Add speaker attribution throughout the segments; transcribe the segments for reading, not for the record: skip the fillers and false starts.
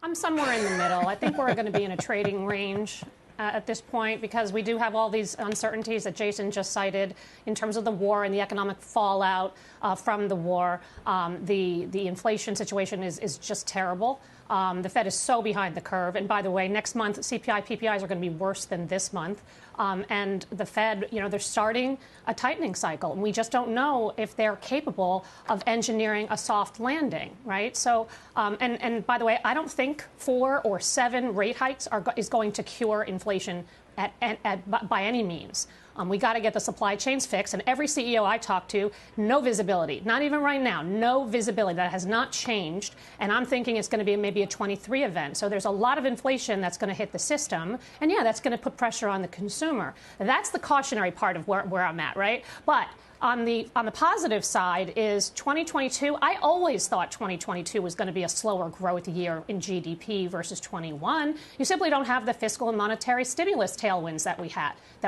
Speaker 1: I'm somewhere in the middle. I think we're going to be in a trading range at this point because we do have all these uncertainties that Jason just cited in terms of the war and the economic fallout from the war. The inflation situation is just terrible. The Fed is so behind the curve. And by the way, next month, CPI, PPIs are going to be worse than this month. And the Fed, they're starting a tightening cycle. And we just don't know if they're capable of engineering a soft landing, right? So, and by the way, I don't think 4 or 7 rate hikes is going to cure inflation by any means. We got to get the supply chains fixed. And every CEO I talk to, no visibility, not even right now, no visibility. That has not changed. And I'm thinking it's going to be maybe a 23 event. So there's a lot of inflation that's going to hit the system. And yeah, that's going to put pressure on the consumer. That's the cautionary part of where I'm at, right? But on the positive side is 2022. I always thought 2022 was going to be a slower growth year in GDP versus 21. You simply don't have the fiscal and monetary stimulus tailwinds that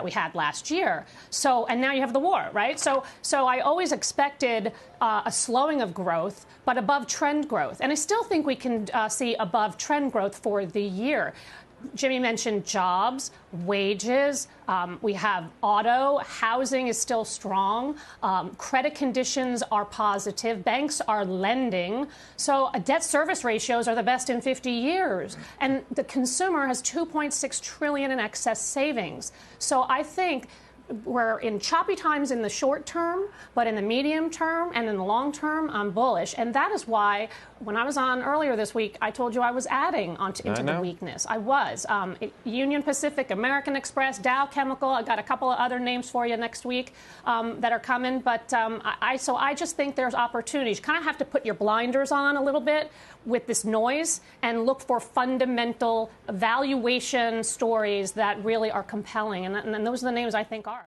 Speaker 1: we had last year. So, and now you have the war, right? So I always expected a slowing of growth, but above trend growth. And I still think we can see above trend growth for the year. Jimmy mentioned jobs, wages. We have auto. Housing is still strong. Credit conditions are positive. Banks are lending. So debt service ratios are the best in 50 years. And the consumer has $2.6 trillion in excess savings. So I think we're in choppy times in the short term, but in the medium term and in the long term, I'm bullish. And that is why when I was on earlier this week, I told you I was adding into the weakness. I was. Union Pacific, American Express, Dow Chemical. I got a couple of other names for you next week that are coming. But I just think there's opportunities. You kind of have to put your blinders on a little bit with this noise and look for fundamental valuation stories that really are compelling. And those are the names I think are.